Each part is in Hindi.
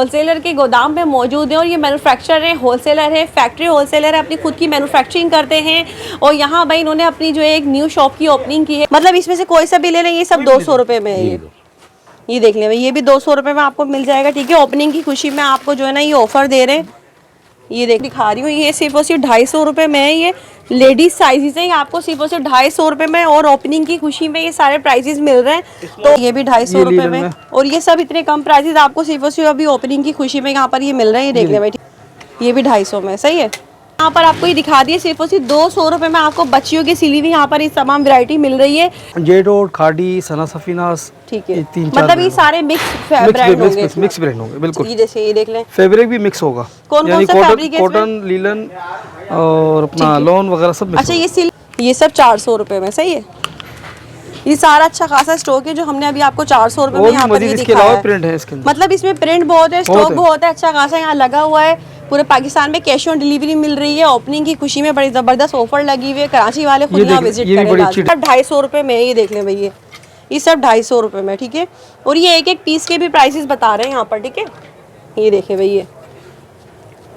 होलसेलर के गोदाम पे मौजूद है और ये मैन्युफैक्चरर है, होलसेलर है, फैक्ट्री होलसेलर है, अपनी खुद की मैन्युफैक्चरिंग करते हैं। और यहाँ भाई इन्होंने अपनी जो है एक न्यू शॉप की ओपनिंग की है। मतलब इसमें से कोई सा भी ले लें, ये सब 200 रुपये में है। ये देख लें भाई, ये भी 200 रुपये में आपको मिल जाएगा। ठीक है, ओपनिंग की खुशी में आपको जो है ना ये ऑफर दे रहे हैं। ये दिखा रही हूँ, ये सिर्फ और सिर्फ 250 रुपये में है। ये लेडीज साइजेस हैं, आपको सिर्फ और सिर्फ 250 रुपये में और ओपनिंग की खुशी में ये सारे प्राइजेस मिल रहे हैं। तो ये भी 250 रुपये में और ये सब इतने कम प्राइजेस आपको सिर्फ और सिर्फ अभी ओपनिंग की खुशी में यहाँ पर ये मिल रहे हैं। ये देख लें भाई, ये भी 250 में, सही है। यहाँ पर आपको ये दिखा दिए सिर्फ और सिर्फ 200 रुपये में आपको बच्चियों की सिली हुई यहाँ पर ये तमाम वैरायटी मिल रही है। जेडोड, खाड़ी, सना सफीनास, ठीक है, मतलब ये सारे मिक्स ब्रांड होंगे, मिक्स ब्रांड होंगे बिल्कुल। ये जैसे ये देख लें, फैब्रिक भी मिक्स होगा, कौन कौन सा फैब्रिक है? कॉटन, लीलन और अपना लॉन वगैरह सब मिक्स। अच्छा, ये सिल्क, ये सब 400 रुपये में, सही है। ये सारा अच्छा खासा स्टॉक है जो हमने अभी आपको 400 रुपये में यहाँ पर ये दिखाया है। प्रिंट है इसके, मतलब इसमें प्रिंट बहुत है, स्टॉक बहुत है, अच्छा खासा यहाँ लगा हुआ है। पूरे पाकिस्तान में कैश ऑन डिलीवरी मिल रही है। ओपनिंग की खुशी में बड़ी जबरदस्त ऑफर लगी हुई है। कराची वाले खुद यहाँ विजिट करें। 250 रुपये में ये देख लें भैया, ये सब 250 रुपये में। ठीक है, और ये एक एक पीस के भी प्राइसेस बता रहे हैं यहाँ पर। ठीक है, ये देखें भैया,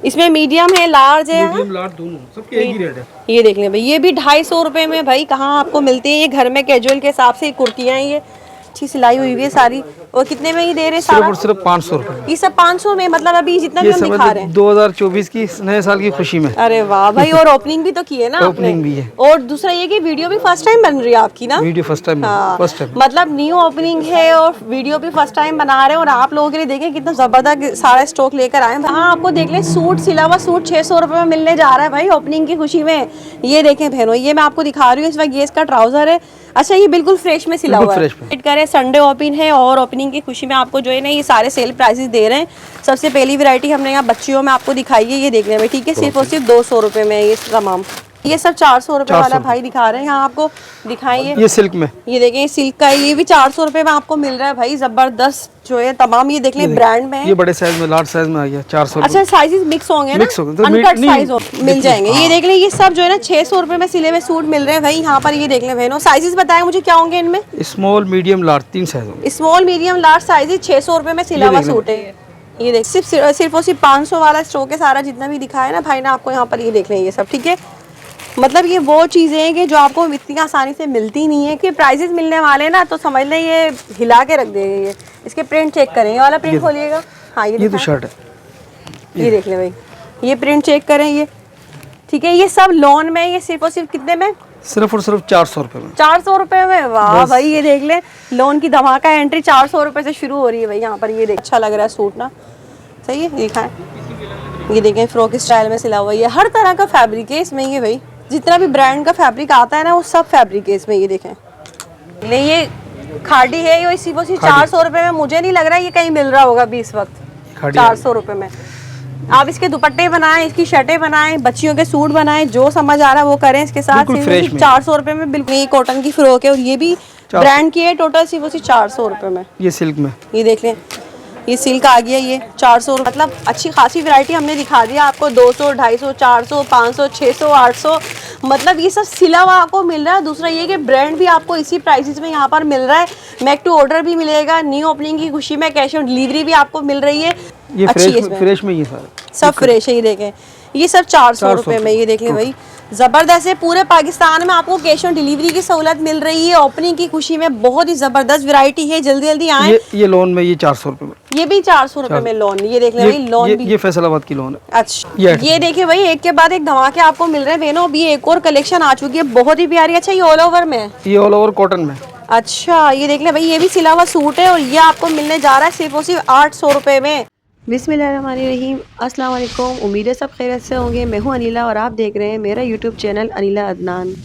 इसमें मीडियम है, लार्ज है, मीडियम लार्ज दोनों सबके एक ही रेट है। ये देख लें भाई, ये भी 250 रुपये में। भाई कहाँ आपको मिलती है ये घर में कैजुअल के हिसाब से कुर्तियाँ हैं, ये अच्छी सिलाई हुई है सारी। और कितने में ही दे रहे हैं? सिर्फ और सिर्फ 500 रुपये। ये सब 500 में, मतलब अभी जितना भी हम दिखा रहे हैं 2024 की नए साल की खुशी में। अरे वाह भाई, और ओपनिंग भी तो की है ना आपने? ओपनिंग भी है। और दूसरा ये कि वीडियो भी फर्स्ट टाइम बन रही है आपकी ना? Video first time, first time, मतलब न्यू ओपनिंग है और वीडियो भी फर्स्ट टाइम बना रहे हैं। और आप लोगों के लिए देखें कितना जबरदस्त सारा स्टॉक लेकर आए। हाँ, आपको देख लें, सूट सिला हुआ सूट 600 रुपये में मिलने जा रहा है भाई ओपनिंग की खुशी में। ये देखें बहनों, ये मैं आपको दिखा रही हूँ इस वक्त, ये इसका ट्राउजर है। अच्छा, ये बिल्कुल फ्रेश में सिला हुआ है। वेट करें, संडे ओपन है और ओपनिंग की खुशी में आपको जो है ना ये सारे सेल प्राइसेस दे रहे हैं। सबसे पहली वैरायटी हमने यहाँ बच्चियों में आपको दिखाई है, ये देख लें भाई। ठीक है, सिर्फ और सिर्फ 200 रुपये में ये तमाम। ये सब 400 रुपये वाला भाई दिखा रहे हैं यहाँ आपको, दिखाइए। ये सिल्क में, ये देखें, ये सिल्क का है, ये भी 400 रुपये में आपको मिल रहा है भाई। जबरदस्त जो है तमाम, ये देख लें ब्रांड में है। ये बड़े साइज में, लार्ज साइज में आ गया 400। अच्छा, साइजेस मिक्स होंगे ना, अनकट साइज मिल जाएंगे। ये देख लें, ये सब जो है ना 600 रुपये में सिले हुए सूट मिल रहे हैं भाई यहाँ पर। ये देख लें बहनों, साइजेस बताएं मुझे क्या होंगे इनमें? स्मॉल, मीडियम, लार्ज, 3 साइज होंगे। स्मॉल, मीडियम, लार्ज साइज 600 रुपये में सिला हुआ सूट है। ये देख, सिर्फ और सिर्फ 500 वाला स्टॉक है सारा, जितना भी दिखाया ना भाई ना आपको यहाँ पर। ये देख लें, ये सब ठीक है। मतलब ये वो चीज़ें हैं कि जो आपको इतनी आसानी से मिलती नहीं है कि प्राइजेस मिलने वाले ना, तो समझ लें ये हिला के रख देंगे। ये इसके प्रिंट चेक करें, ये वाला प्रिंट खोलिएगा। हाँ, ये तो शर्ट है, ये देख लें भाई, ये प्रिंट चेक करें ये। ठीक है, ये सब लॉन में, ये सिर्फ और सिर्फ कितने में? सिर्फ और सिर्फ 400 रुपये में। 400 रुपये में, वाह भाई। ये देख लें, लॉन की धमाका एंट्री 400 रुपये से शुरू हो रही है भाई यहाँ पर। ये देख, अच्छा लग रहा है सूट ना, सही है। दिखाएं, ये देखें, फ्रॉक स्टाइल में सिला हुआ है। हर तरह का फैब्रिक है इसमें। ये भाई जितना भी ब्रांड का फैब्रिक आता है ना, वो सब फैब्रिक है इसमें। ये देखें, नहीं ये खाड़ी है, ये इसी 400 रुपये में। मुझे नहीं लग रहा ये कहीं मिल रहा होगा अभी इस वक्त 400 रुपये में। आप इसके दुपट्टे बनाएं, इसकी शर्टें बनाएं, बच्चियों के सूट बनाएं, जो समझ आ रहा है वो करें इसके साथ। 400 रुपये में बिल्कुल। ये कॉटन की फ्रॉक है और ये भी ब्रांड की है। टोटल सिर्फ उसी 400 रुपये में। ये सिल्क में, ये देख लें, ये सिल्क आ गया, ये 400। मतलब अच्छी खासी वैरायटी हमने दिखा दिया आपको। 200, 250, 400, 500, 600, 800, मतलब ये सब सिला हुआ आपको मिल रहा है। दूसरा ये कि ब्रांड भी आपको इसी प्राइसेस में यहाँ पर मिल रहा है। मेक टू ऑर्डर भी मिलेगा। न्यू ओपनिंग की खुशी में कैश ऑन डिलीवरी भी आपको मिल रही है। ये फ्रेश में ये सारे सब फ्रेश है। ये देखें, ये सब 400 रुपये में। ये देख लें भाई, जबरदस्त है। पूरे पाकिस्तान में आपको कैश ऑन डिलीवरी की सहूलत मिल रही है। ओपनिंग की खुशी में बहुत ही जबरदस्त वैरायटी है। जल्दी जल्दी आए। ये लोन में, ये 400 रुपये में, ये भी 400 रुपये में लोन। ये देख लें भाई, लोन भी। ये फैसलाबाद की लोन है। अच्छा, ये देखिए भाई, एक के बाद एक धमाके आपको मिल रहे हैं बहनों। अभी एक और कलेक्शन आ चुकी है, बहुत ही प्यारी। अच्छा, ये ऑल ओवर में, ये ऑल ओवर कॉटन में। अच्छा, ये देख लें भाई, ये भी सिला हुआ सूट है और ये आपको मिलने जा रहा है सिर्फ और सिर्फ 800 रुपये में। बिस्मिल्लाहिर्रहमानिर्रहीम, अस्सलाम वालेकुम। उम्मीद है सब खैरियत से होंगे। मैं हूँ अनिला और आप देख रहे हैं मेरा यूट्यूब चैनल अनिला अदनान।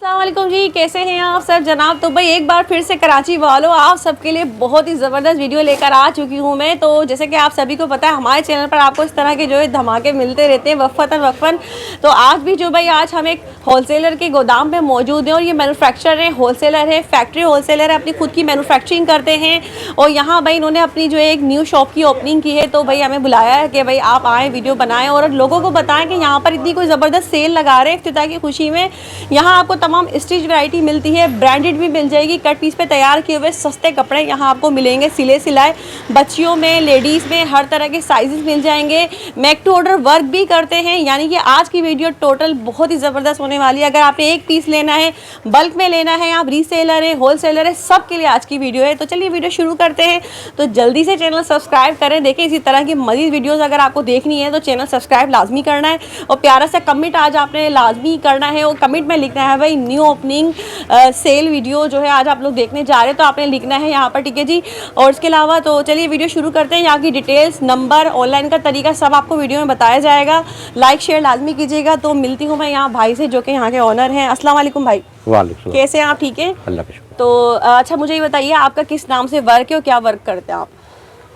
अस्सलाम वालेकुम जी, कैसे हैं आप सब जनाब? तो भाई एक बार फिर से कराची वालों, आप सबके लिए बहुत ही ज़बरदस्त वीडियो लेकर आ चुकी हूँ मैं। तो जैसे कि आप सभी को पता है, हमारे चैनल पर आपको इस तरह के जो है धमाके मिलते रहते हैं वक्फन। तो आज भी जो भाई, आज हम एक होलसेलर के गोदाम पे मौजूद हैं और ये मैन्युफैक्चरर है, होलसेलर है, फैक्ट्री होलसेलर है, अपनी खुद की मैन्युफैक्चरिंग करते हैं। और यहाँ भाई इन्होंने अपनी जो है एक न्यू शॉप की ओपनिंग की है। तो भाई हमें बुलाया है कि भाई आप आएँ, वीडियो बनाएँ और लोगों को बताएँ कि यहाँ पर इतनी कोई ज़बरदस्त सेल लगा रहे हैं इफ्तिताह की खुशी में। यहाँ आपको तमाम स्टिच वैरायटी मिलती है, ब्रांडेड भी मिल जाएगी, कट पीस पे तैयार किए हुए सस्ते कपड़े यहाँ आपको मिलेंगे, सिले सिलाए, बच्चियों में, लेडीज़ में, हर तरह के साइजेस मिल जाएंगे। मेक टू ऑर्डर वर्क भी करते हैं, यानी कि आज की वीडियो टोटल बहुत ही ज़बरदस्त होने वाली है। अगर आपने एक पीस लेना है, बल्क में लेना है, आप रीसेलर है, होलसेलर है, सबके लिए आज की वीडियो है। तो चलिए वीडियो शुरू करते हैं। तो जल्दी से चैनल सब्सक्राइब करें। देखिए इसी तरह की मज़ीद वीडियोज़ अगर आपको देखनी है तो चैनल सब्सक्राइब लाजमी करना है और प्यारा सा कमेंट आज आपने लाजमी करना है। और कमेंट में लिखना है भाई न्यू ओपनिंग सेल वीडियो जो है आज आप लोग देखने जा रहे हैं, तो आपने लिखना है यहाँ पर, ठीक है जी। और इसके अलावा तो चलिए वीडियो शुरू करते हैं। यहाँ की डिटेल्स, नंबर, ऑनलाइन का तरीका सब आपको वीडियो में बताया जाएगा। लाइक शेयर लाजमी कीजिएगा। तो मिलती हूँ मैं यहाँ भाई से जो कि यहाँ के ऑनर हैं। अस्सलाम वालेकुम भाई। वालेकुम। कैसे हैं आप? ठीक है, अल्लाह का शुक्र। तो अच्छा मुझे ये बताइए आपका किस नाम से वर्क है और क्या वर्क करते हैं आप,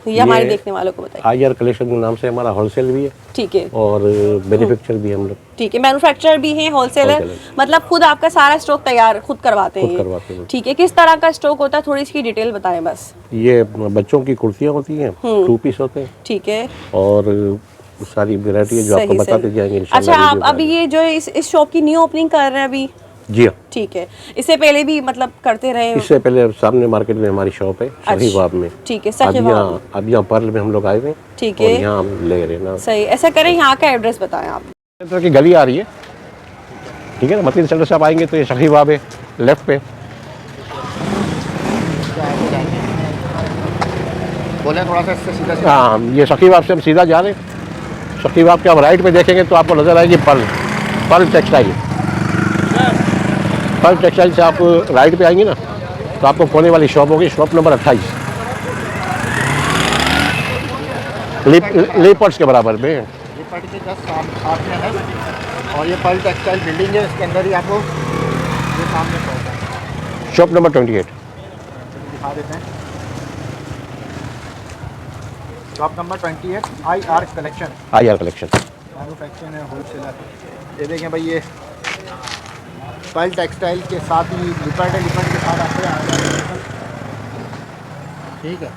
ये हमारे देखने वालों को बताइए। आईआर कलेक्शन के नाम से हमारा होलसेल भी है, ठीक है, और मैन्युफैक्चर भी हम लोग, ठीक है, मैन्युफैक्चरर भी हैं, होलसेलर, मतलब खुद आपका सारा स्टॉक तैयार खुद करवाते खुद हैं? करवाते हैं। ठीक है, किस तरह का स्टॉक होता है, थोड़ी इसकी डिटेल बताएं बस। ये बच्चों की कुर्तियाँ होती हैं, 2 पीस होते हैं, ठीक है, और सारी वैरायटी है जो आपको सही बताते सही। जाएंगे अच्छा, इंशाल्लाह। आप अभी ये जो इस शॉप की न्यू ओपनिंग कर रहे हैं अभी? जी हाँ, ठीक है, इससे पहले भी मतलब करते रहे? इससे पहले सामने मार्केट में हमारी शॉप है, शहीबाब में। ठीक है, सहीबाब। अब यहाँ पर्ल में हम लोग आए हुए हैं, ठीक और है, यहाँ हम ले रहे हैं ना। सही। ऐसा करें, यहाँ का एड्रेस बताएं आप। इस तरह की गली आ रही है, ठीक है ना, मतीन सेंटर से आप आएंगे तो ये शहीबाब है लेफ्ट पे। बोले थोड़ा सा इससे सीधा हाँ, ये शकीबाब से हम सीधा जा रहे हैं। शकीबाब के आप राइट पे देखेंगे तो आपको नजर आएगी पर्ल टेक्सटाइल। पर्ल टेक्सटाइल से आप राइट पे आएंगे ना तो आपको कोने वाली शॉप होगी, शॉप नंबर 28, लेपर्स के बराबर में। ये पट के जस्ट साथ में है, और ये पर्ल टेक्सटाइल बिल्डिंग है, इसके अंदर ही आपको ये सामने शॉप है, शॉप नंबर 28। दिखा देते हैं। Shop number 28, IR collection. IR collection manufacturing है, होलसेलर। ये देखें भाई, ये पर्ल टेक्सटाइल के साथ ही लिपट के साथ आते हैं, ठीक है।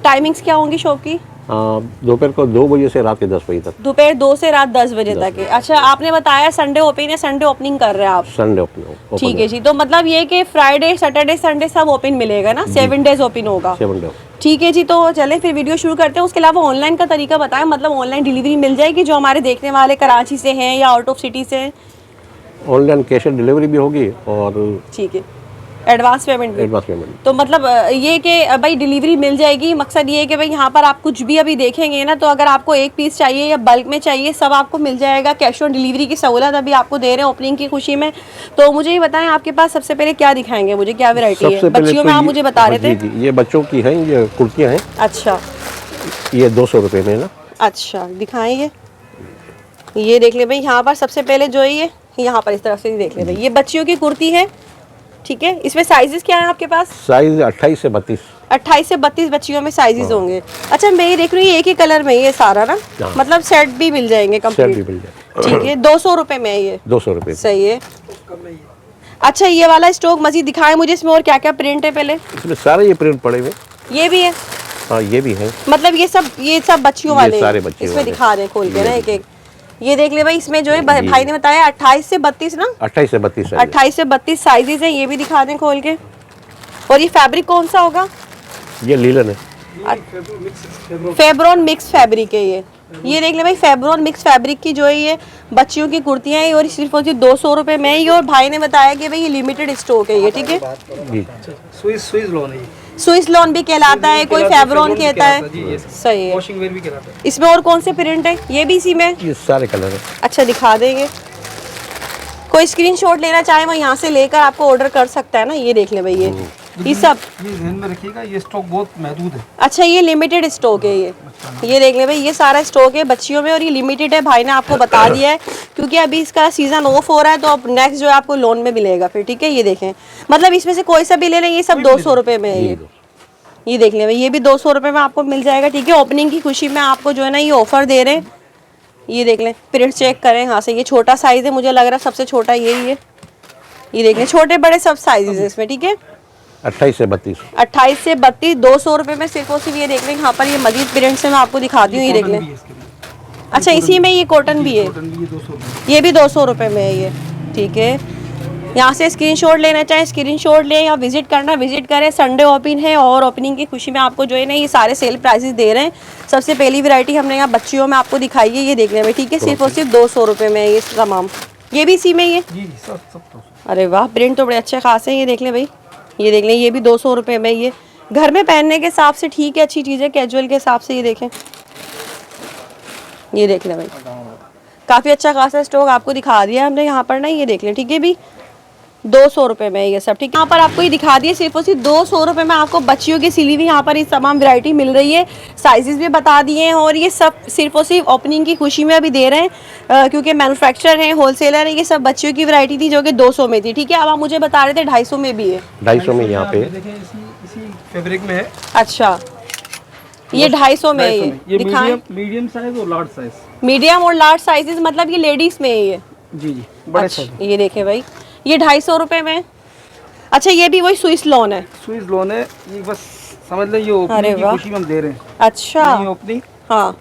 टाइमिंग्स क्या होंगी शॉप की? दोपहर को 2 बजे से रात के 10 बजे तक। दोपहर 2 से रात 10 बजे तक है। अच्छा, आपने बताया संडे ओपन है, संडे ओपनिंग कर रहे हैं आप? Sunday open. ठीक है जी, तो मतलब ये कि फ्राइडे, सैटरडे, संडे सब ओपन मिलेगा ना? 7 डेज ओपन होगा। 7 डे। ठीक है जी, तो चलें फिर वीडियो शुरू करते हैं। उसके अलावा ऑनलाइन का तरीका बताएं, मतलब ऑनलाइन डिलीवरी मिल जाएगी जो हमारे देखने वाले कराची से हैं या आउट ऑफ सिटी से हैं? ऑनलाइन कैश ऑन डिलीवरी भी होगी, और ठीक है, एडवांस पेमेंट भी। Advance payment. तो मतलब ये कि भाई डिलीवरी मिल जाएगी। मकसद ये है कि भाई यहाँ पर आप कुछ भी अभी देखेंगे ना, तो अगर आपको एक पीस चाहिए या बल्क में चाहिए, सब आपको मिल जाएगा। कैश ऑन डिलीवरी की सहूलत अभी आपको दे रहे हैं ओपनिंग की खुशी में। तो मुझे ये बताएं, आपके पास सबसे पहले क्या दिखाएंगे मुझे, क्या वैरायटी है? बच्चियों में आप मुझे बता रहे थे। जी, ये बच्चों की हैं, ये कुर्तियाँ हैं। अच्छा, ये 200 रुपये में ना। अच्छा दिखाएं। ये देख ले भाई, यहाँ पर सबसे पहले जो है ये यहाँ पर इस तरफ से देख ले भाई, ये बच्चियों की कुर्ती है, ठीक है। इसमें साइजेस क्या है आपके पास? साइज 28 से 32। 28 से 32 बच्चियों में साइजेस होंगे। अच्छा, मैं ये देख रही हूँ एक ही कलर में ये सारा ना, मतलब सेट भी मिल जाएंगे सेट कंप्लीट? भी मिल जाए। ठीक है, 200 रुपए में है ये? 200 रुपये। सही है। अच्छा, ये वाला स्टॉक मजीद दिखाएं मुझे, इसमें और क्या क्या प्रिंट है पहले? इसमें सारे ये प्रिंट पड़े हुए। ये भी है? हाँ, ये भी है। मतलब ये सब बच्चियों वाले सारे बच्चियों इसमें वाले। दिखा रहे हैं खोल के ना एक एक। ये देख ले भाई, इसमें जो है भाई ने बताया 28 से 32 ना? 28 से 32 साइज। 28 से 32 साइजेस है, ये भी दिखा दें खोल के। और ये फैब्रिक कौन सा होगा? ये लीलन है। फेब्रॉन मिक्स फैब्रिक है ये देख ले भाई, फेब्रॉन मिक्स फैब्रिक की जो है ये बच्चियों की कुर्तियां हैं, और सिर्फ 200 रुपये में ही। और भाई ने बताया कि भाई ये लिमिटेड स्टॉक है ये, ठीक है। जी, स्विस लोन है ये। स्विस लॉन भी कहलाता है, कोई फेब्रॉन कहता है, सही है। वॉशिंग वेयर भी कहलाता है। इसमें और कौन से प्रिंट है? ये भी इसी में? ये सारे कलर है। अच्छा, दिखा देंगे। कोई स्क्रीनशॉट लेना चाहे वो यहाँ से लेकर आपको ऑर्डर कर सकता है ना। ये देख ले भाई, ये सब ये ध्यान में रखिएगा, ये स्टॉक बहुत महदूद है। अच्छा, ये लिमिटेड स्टॉक है ये देख ले भाई, ये सारा स्टॉक है बच्चियों में, और ये लिमिटेड है, भाई ने आपको बता दिया है, क्योंकि अभी इसका सीजन ऑफ हो रहा है। तो अब नेक्स्ट जो है आपको लोन में मिलेगा फिर, ठीक है। ये देखें, मतलब इसमें से कोई सा भी ले लें, ये सब 200 रुपये में है ये देख लें भाई, ये भी 200 रुपये में आपको मिल जाएगा, ठीक है। ओपनिंग की खुशी में आपको जो है ना ये ऑफर दे रहे हैं। ये देख लें, प्रिंट चेक करें यहाँ से, ये छोटा साइज है, मुझे लग रहा है सबसे छोटा यही है। ये देख लें, छोटे बड़े सब साइजेस है इसमें, ठीक है। 28 से 32। 28 से 32 200 रुपये में सिर्फ और सिर्फ। ये देख लें यहाँ पर, ये मजीद प्रिंट से मैं आपको दिखाती हूँ, ये देख लें। अच्छा, इसी में ये कॉटन भी है, ये भी 200 रुपये में है ये, ठीक है। यहाँ से स्क्रीनशॉट लेना चाहे स्क्रीनशॉट लें या विजिट करना विजिट करें। संडे ओपन है और ओपनिंग की खुशी में आपको जो है ना ये सारे सेल प्राइसेस दे रहे हैं। सबसे पहली वैरायटी हमने यहाँ बच्चियों में आपको दिखाई है, ये देखने में, ठीक है, सिर्फ और सिर्फ 200 रुपये में ये तमाम। ये भी इसी में ही है जी सब सब तो अरे वाह, प्रिंट तो बड़े अच्छे खास हैं। ये देख लें भाई, ये देख लें, ये भी 200 रुपये में। ये घर में पहनने के हिसाब से ठीक है, अच्छी चीज़ है, कैजुअल के हिसाब से। ये देखें, ये देख लें भाई, काफ़ी अच्छा खासा स्टॉक आपको दिखा दिया हमने यहाँ पर ना। ये देख लें, ठीक है भी 200 रुपये में ये सब, ठीक है। यहाँ पर आपको ये दिखा दिए सिर्फ और सिर्फ 200 रुपये में आपको बच्चियों की सिली हुई यहाँ पर इस तमाम वैरायटी मिल रही है। साइजेस भी बता दिए हैं और ये सब सिर्फ और सिर्फ ओपनिंग की खुशी में अभी दे रहे हैं क्योंकि मैन्युफैक्चरर हैं, होलसेलर है। ये सब बच्चियों की वैरायटी थी जो कि 200 में थी, ठीक है। अब आप मुझे बता रहे थे 250 में भी है। 250 में यहाँ पे देखें, इसी फैब्रिक में है। अच्छा, ये 250 में है। ये दिखाएं, मीडियम साइज और लार्ज साइज। मीडियम और लार्ज साइजेस, मतलब ये लेडीज में है ये। जी जी, बड़े अच्छा, साइज। ये देखें भाई, ये 250 रुपये में। अच्छा, ये भी वही स्विस लॉन है। स्विस लोन है ये, बस समझ लें ये अरे ओपनिंग की वाह। खुशी में हम दे रहे हैं। अच्छा, ये ओपनिंग। हाँ,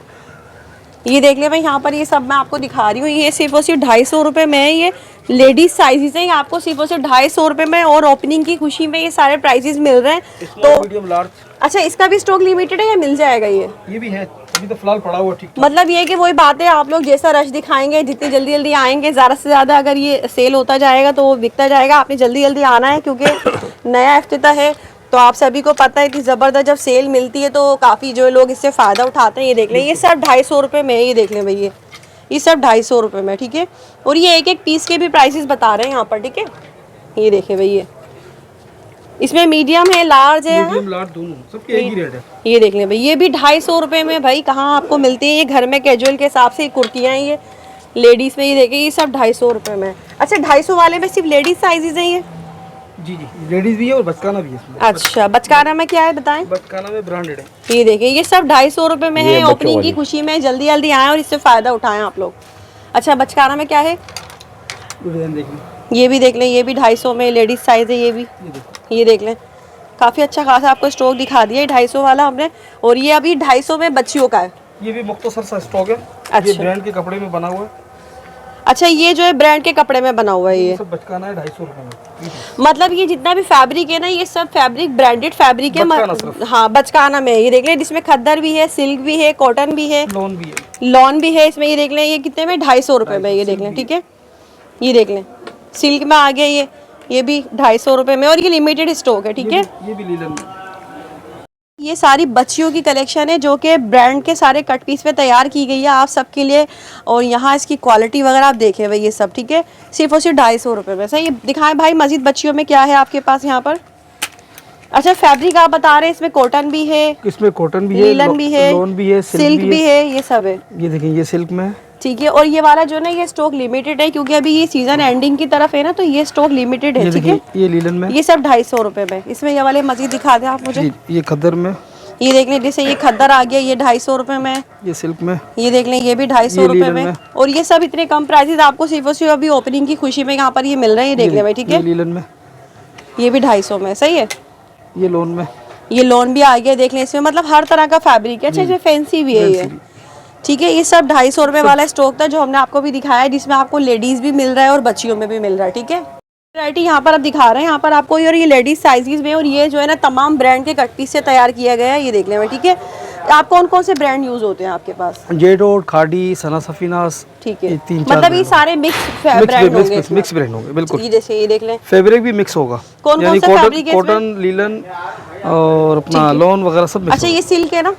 ये देख ले भाई, यहाँ पर ये सब मैं आपको दिखा रही हूँ। ये सिर्फ और सिर्फ 250 रुपये में है। ये लेडीज साइजेस हैं, ये आपको सिर्फ और सिर्फ 250 रुपये में और ओपनिंग की खुशी में ये सारे प्राइसेस मिल रहे हैं। तो मीडियम लार्ज। अच्छा, इसका भी स्टॉक लिमिटेड है या मिल जाएगा ये भी है, अभी तो फिलहाल पड़ा हुआ, ठीक। मतलब ये कि वही बात है, आप लोग जैसा रश दिखाएंगे, जितनी जल्दी जल्दी आएंगे, ज़्यादा से ज़्यादा अगर ये सेल होता जाएगा तो वो बिकता जाएगा। आपने जल्दी जल्दी आना है क्योंकि नया इफ्तिताह है। तो आप सभी को पता है कि ज़बरदस्त जब सेल मिलती है तो काफ़ी जो लोग इससे फ़ायदा उठाते हैं। ये देख लें, ये सब 250 रुपये में है। ये देख लें भाई, ये सब 250 रुपये में, ठीक है। और ये एक एक पीस के भी प्राइसेस बता रहे हैं यहाँ पर, ठीक है। ये देखें भाई, ये इसमें मीडियम है, लार्ज है, मीडियम लार्ज दोनों, सबके एक ही रेट है। ये देख लें भाई, ये भी 250 रुपये में भाई। कहाँ आपको मिलती है ये घर में कैजुअल के हिसाब से कुर्तियाँ हैं ये लेडीज़ में। ये देखें, ये सब 250 रुपये में। अच्छा, 250 वाले में सिर्फ लेडीज़ साइजेज हैं ये? जी जी, लेडीज भी है और बचकाना भी है इसमें। अच्छा, बचकाना में क्या है बताएं? बचकाना में ब्रांडेड है। ये देखिए, ये सब 250 रुपये में है। ओपनिंग की खुशी में जल्दी जल्दी आएँ और इससे फ़ायदा उठाएं आप लोग। अच्छा, बचकाना में क्या है? डिजाइन देख लें, ये भी देख लें, ये भी 250 में लेडीज़ साइज़ है। ये देख लें, काफ़ी अच्छा खासा आपको स्टॉक दिखा दिया है 250 वाला हमने। और ये अभी 250 में बच्चियों का है। ये भी मुख्तसर सा स्टॉक है। अच्छा, ये ब्रांड के कपड़े में बना हुआ है। अच्छा, ये जो है ब्रांड के कपड़े में बना हुआ है। ये सब बचकाना है 250 रुपये में। मतलब ये जितना भी फैब्रिक है ना, ये सब फैब्रिक ब्रांडेड फैब्रिक है। बचकाना सिर्फ। हाँ, बचकाना में। ये देख लें, जिसमें खद्दर भी है, सिल्क भी है, कॉटन भी है, लोन भी है। लॉन भी है इसमें। ये देख लें, ये कितने में? 250 रुपये में। ये देख लें, ठीक है। ये देख लें, सिल्क में आ गया ये भी 250 रुपये में और ये लिमिटेड स्टॉक है, ठीक है। ये भी लीलन में। ये सारी बच्चियों की कलेक्शन है जो कि ब्रांड के सारे कट पीस पे तैयार की गई है आप सबके लिए। और यहाँ इसकी क्वालिटी वगैरह आप देखें भाई, ये सब, ठीक है, सिर्फ और सिर्फ 250 रुपये में। सही, दिखाएं भाई मजीद बच्चियों में क्या है आपके पास यहाँ पर। अच्छा, फैब्रिक आप बता रहे हैं, इसमें कॉटन भी है, इसमें कॉटन भी है, लीलन भी है, लोन भी है, सिल्क भी है, ये सब है, ये देखें, ये सिल्क में है, ठीक है। और ये वाला जो है ना, ये स्टॉक लिमिटेड है क्योंकि अभी ये सीजन एंडिंग की तरफ है ना, तो ये स्टॉक लिमिटेड है, ये ठीक है। देखिए, ये लीलन में, ये सब 250 रुपये में। इसमें ये वाले मजीद दिखा दें आप मुझे। ये खद्दर में, ये देख लें, जैसे ये खद्दर आ गया, ये 250 रुपये में। ये सिल्क में, ये देख लें, ये भी 250 रुपये में। और ये सब इतने कम प्राइसेस आपको सिर्फ और सिर्फ अभी ओपनिंग की खुशी में यहाँ पर ये मिल रहे हैं। ये देख लें भाई, ठीक है। ये लीलन में, ये भी 250 में, सही है। ये लोन में, ये लोन भी आ गया, देख लें, इसमें मतलब हर तरह का फैब्रिक है। अच्छा, इसमें फैंसी भी है ये, ठीक है। ये सब 250 रुपये वाला स्टॉक था जो हमने आपको भी दिखाया है, जिसमें आपको लेडीज़ भी मिल रहा है और बच्चियों में भी मिल रहा है, ठीक है। वैरायटी यहाँ पर आप दिखा रहे हैं, यहाँ पर आपको ये लेडीज साइजेस में। और ये जो है ना तमाम ब्रांड के कट पीस से तैयार किया गया है। ये देख लें, ठीक है। आप कौन कौन से ब्रांड यूज होते हैं आपके पास? जेडोड, खाड़ी, सना सफीनास, ठीक है। ये 3-4 मतलब ये सारे मिक्स ब्रांड होंगे, मिक्स ब्रांड होंगे, बिल्कुल। ये जैसे ये देख लें, फैब्रिक भी मिक्स होगा, कौन कौन सा फैब्रिक है? कॉटन, लीलन और अपना लोन वगैरह सब मिक्स। अच्छा, ये सिल्क है ना?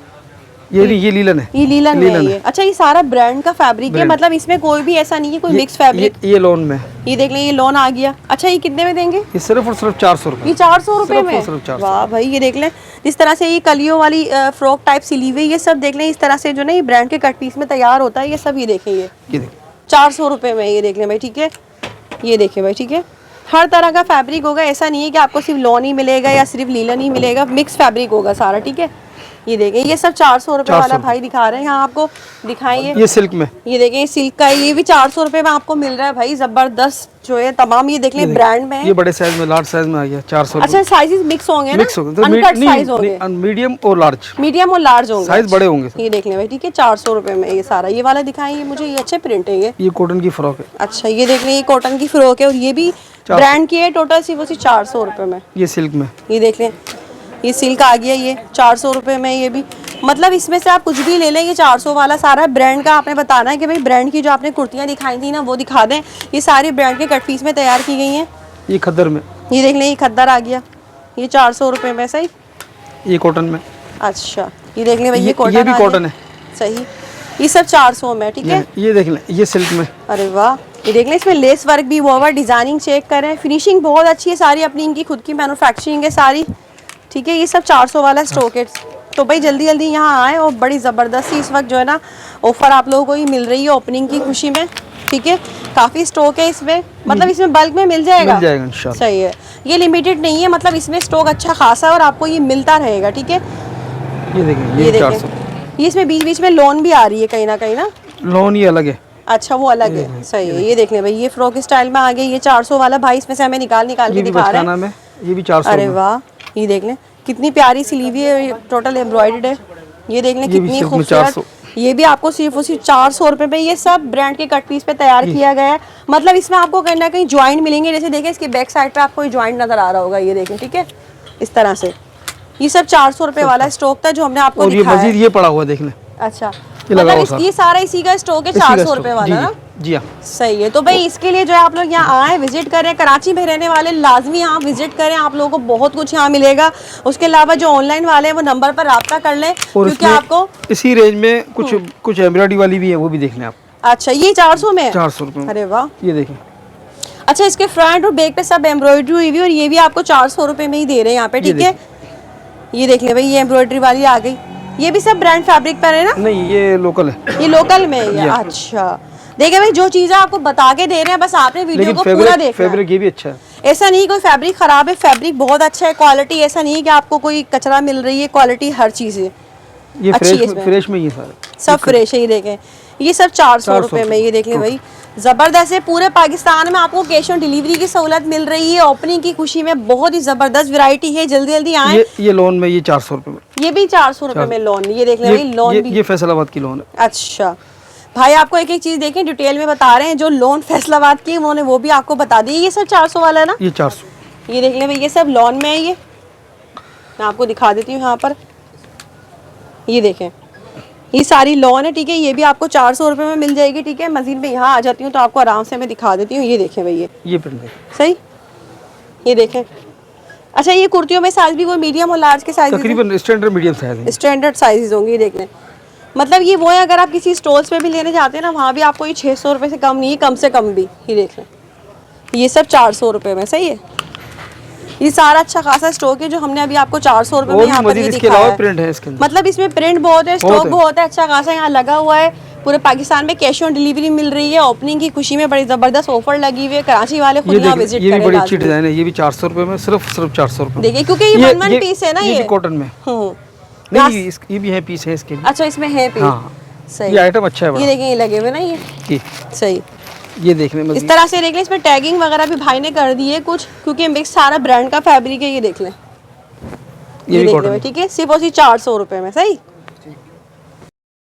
ये लीलन है, ये लीलन में है ये। अच्छा, ये सारा ब्रांड का फैब्रिक है, मतलब इसमें कोई भी ऐसा नहीं है कोई मिक्स फैब्रिक। ये लोन में, ये देख लें, ये लोन आ गया। अच्छा, ये कितने में देंगे? ये सिर्फ और सिर्फ 400 रुपये। ये 400 रुपये में? सिर्फ 400। वाह भाई, ये देख लें, जिस तरह से ये कलियों वाली फ्रॉक टाइप सिली हुई, ये सब देख लें, इस तरह से जो ना ये ब्रांड के कट पीस में तैयार होता है। ये सब ये देखें, ये 400 रुपये में। ये देख लें भाई, ठीक है। ये देखें भाई, ठीक है। हर तरह का फैब्रिक होगा, ऐसा नहीं है कि आपको सिर्फ लॉन ही मिलेगा या सिर्फ लीलन ही मिलेगा, मिक्स फैब्रिक होगा सारा, ठीक है। ये देखें, ये सब 400 रुपए वाला भाई दिखा रहे हैं यहाँ आपको, दिखाएंगे। ये सिल्क में, ये देखें सिल्क का, ये भी 400 रुपए में आपको मिल रहा है भाई, जबरदस्त जो है तमाम। ये देख लें ब्रांड में है। ये बड़े साइज में, लार्ज साइज में आ गया 400। अच्छा साइजेस मिक्स होंगे ना, मिक्स होंगे, अनकट साइज होंगे, मीडियम और लार्ज, मीडियम और लार्ज होंगे, साइज बड़े होंगे। ये देख लें भाई, ठीक है 400 रुपए में ये सारा। ये वाला दिखाएंगे मुझे, ये अच्छे प्रिंट है ये कॉटन की फ्रॉक है। अच्छा ये देख लें, ये कॉटन की फ्रॉक है और ये भी ब्रांड की है, टोटल सिर्फ उसी 400 रुपए में। ये सिल्क में, ये देख लें, ये सिल्क आ गया, ये 400 रुपए में। ये भी मतलब इसमें से आप कुछ भी ले लें, ये 400 वाला सारा ब्रांड का। आपने बताना है कि भाई ब्रांड की जो आपने कुर्तियां दिखाई थी ना वो दिखा दें। ये सारी ब्रांड के कट पीस में तैयार की गई हैं। ये खद्दर में, ये देख लें, ये खद्दर आ गया, ये 400 रुपए में। सही, ये कॉटन में। अच्छा ये देख लें भाई, ये कॉटन, ये भी कॉटन है। सही, ये सब 400 में, ठीक है। ये देख लें, ये सिल्क में। अरे वाह, ये देख लें, इसमें लेस वर्क भी हुआ हुआ, डिजाइनिंग चेक करें, फिनिशिंग बहुत अच्छी है सारी, अपनी इनकी खुद की मैन्युफैक्चरिंग है सारी, ठीक है। ये सब 400 वाला स्टॉक है। तो भाई जल्दी जल्दी यहाँ आए, और बड़ी ज़बरदस्त इस वक्त जो है ना ऑफर आप लोगों को ही मिल रही है ओपनिंग की खुशी में, ठीक है। काफ़ी स्टॉक है इसमें, मतलब इसमें बल्क में मिल जाएगा, इंशाल्लाह। सही है, ये लिमिटेड नहीं है, मतलब इसमें स्टॉक अच्छा खासा है और आपको ये मिलता रहेगा, ठीक है। ये देखें, ये 400। ये इसमें बीच बीच में लोन भी आ रही है कहीं ना, लोन ये अलग है। अच्छा वो अलग है, सही है। ये देख लें भाई, ये फ्रॉक स्टाइल में आ गई, ये 400 वाला भाई, इसमें से हमें निकाल के दिखा रहे हैं। ये भी 400। अरे वाह, ये देख लें कितनी प्यारी सिली हुई है, टोटल एम्ब्रॉयडर्ड है। ये देख लें कितनी खूबसूरत, ये भी आपको सिर्फ उसी 400 रुपए पे, ये सब ब्रांड के कट पीस पे तैयार किया गया है। मतलब इसमें आपको कहीं ना कहीं ज्वाइंट मिलेंगे, जैसे देखें इसके बैक साइड पे आपको ज्वाइंट नजर आ रहा होगा, ये देखें, ठीक है, इस तरह से। ये सब 400 रुपए वाला स्टॉक था जो हमने आपको दिखाया है। ये पड़ा हुआ देख लें। अच्छा मतलब ये सारा इसी का स्टॉक है 400 रुपए वाला ना। जी हाँ, सही है। तो भाई इसके लिए जो है आप लोग यहाँ आए, विजिट करें, कराची में रहने वाले लाजमी यहाँ विजिट करें, आप लोगों को बहुत कुछ यहाँ मिलेगा। उसके अलावा जो ऑनलाइन वाले हैं वो नंबर पर रब्ता कर लें, क्योंकि आपको इसी रेंज में कुछ एम्ब्रॉयडरी वाली भी है, वो भी देख लें आप। अच्छा ये 400 में, 400 रुपए। अरे वाह, ये देखें। अच्छा इसके फ्रंट और बैक पे सब एम्ब्रॉयडरी हुई हुई, और ये भी आपको 400 रुपए में ही दे रहे हैं यहाँ पे, ठीक है। ये देख लें भाई, ये एम्ब्रॉयडरी वाली आ गई, ये भी सब ब्रांड फैब्रिक पर है ना? नहीं ये लोकल है, ये लोकल में है। अच्छा देखिए भाई, जो चीजें आपको बता के दे रहे हैं बस आपने वीडियो को पूरा देखना है। फैब्रिक ये भी अच्छा है, ऐसा नहीं कोई फैब्रिक खराब है, फैब्रिक बहुत अच्छा है, क्वालिटी ऐसा नहीं है कि आपको कोई कचरा मिल रही है, क्वालिटी हर चीज है, ये अच्छी फ्रेश में ये सारे सब फ्रेश है। ये देखें, ये सब 400 रुपए में, ये देख लें भाई, जबरदस्त है। पूरे पाकिस्तान में आपको कैश ऑन डिलीवरी की सहूलत मिल रही है। ओपनिंग की खुशी में बहुत ही जबरदस्त वैरायटी है, जल्दी जल्दी आए। ये लोन में ये 400 रुपए में, ये भी 400 रुपए में लोन, ये देख लें भाई, लोन भी ये फैसलाबाद की लोन है। अच्छा भाई आपको एक एक चीज देखें, डिटेल में बता रहे हैं। जो लोन फैसलाबाद की उन्होंने वो भी आपको बता दी। ये सब 400 वाला है ना, ये 400। ये देख लें भाई, ये सब लोन में है। ये मैं आपको दिखा देती हूँ यहाँ पर, ये देखें, ये सारी लोन है, ठीक है। ये भी आपको 400 रुपए में मिल जाएगी, ठीक है। मजीद में यहाँ आ जाती हूँ तो आपको आराम से मैं दिखा देती हूँ। ये देखें भाई, ये प्रिंट है सही, ये देखें। अच्छा ये कुर्तियों में साइज भी वो मीडियम और लार्ज के साइज, तकरीबन स्टैंडर्ड मीडियम साइज है, स्टैंडर्ड साइज होंगे। ये देख लें, मतलब ये वो है, अगर आप किसी स्टॉल्स पे भी लेने जाते हैं ना, वहाँ भी आपको ये 600 रुपए से कम नहीं है, कम से कम भी। ये देख लें, ये सब 400 रुपए में, सही है। ये सारा अच्छा खासा स्टॉक है जो हमने अभी आपको 400 रुपए में यहाँ पर ये दिखाया है। प्रिंट है इसके अंदर, मतलब इसमें प्रिंट बहुत है, स्टॉक बहुत है, अच्छा खासा यहाँ लगा हुआ है। पूरे पाकिस्तान में कैश ऑन डिलीवरी मिल रही है। ओपनिंग की खुशी में बड़ी जबरदस्त ऑफर लगी हुई है। कराची वाले खुद यहाँ विजिट करें। ये भी बड़ी अच्छी डिजाइन है, ये भी 400 रुपए में, सिर्फ 400 रुपए। देखिए क्योंकि ये वन पीस है ना, ये कॉटन में, नहीं ये भी है पीस है इसके। अच्छा इसमें है पीस, सही। ये आइटम अच्छा है, ये देखिए ये लगे हुए ना, ये सही। ये देखने में इस तरह से देख लें, इसमें टैगिंग वगैरह भी भाई ने कर दी है कुछ, क्योंकि मिक्स सारा ब्रांड का फैब्रिक है। ये देख लें, ये देख लें, ठीक है, सिर्फ उसी 400 रुपए में, सही।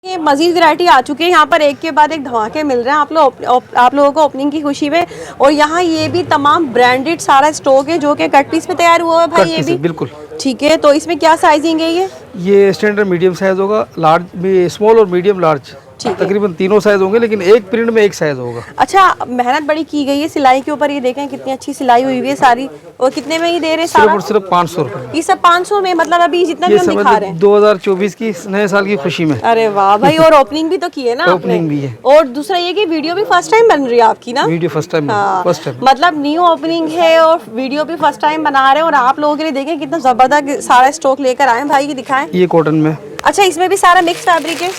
ये मजीद वैरायटी आ चुकी है यहाँ पर, एक के बाद एक धमाके मिल रहे हैं आप लोगों को ओपनिंग की खुशी में। और यहाँ ये भी तमाम ब्रांडेड सारा स्टॉक है जो कि कट पीस में तैयार हुआ है भाई, ये भी बिल्कुल ठीक है। तो इसमें क्या साइजिंग है? ये स्टैंडर्ड मीडियम साइज होगा, लार्ज भी, स्मॉल और मीडियम लार्ज, तकरीबन तीनों साइज होंगे, लेकिन एक प्रिंट में एक साइज होगा। अच्छा मेहनत बड़ी की गई है सिलाई के ऊपर, ये देखें कितनी अच्छी सिलाई हुई हुई है सारी। और कितने में ही दे रहे हैं सारा? सिर्फ 500 रुपए। ये सब 500 में, मतलब अभी जितना भी हम दिखा रहे हैं 2024 की नए साल की खुशी में। अरे वाह भाई, और ओपनिंग भी तो की है ना आपने? ओपनिंग भी है। और दूसरा ये कि वीडियो भी फर्स्ट टाइम बन रही है आपकी ना? Video first time, first time, मतलब न्यू ओपनिंग है और वीडियो भी फर्स्ट टाइम बना रहे हैं। और आप लोगों के लिए देखें कितना जबरदस्त सारा स्टॉक लेकर आए भाई, की दिखाएं। ये कॉटन में, अच्छा इसमें भी सारा मिक्स फैब्रिक है?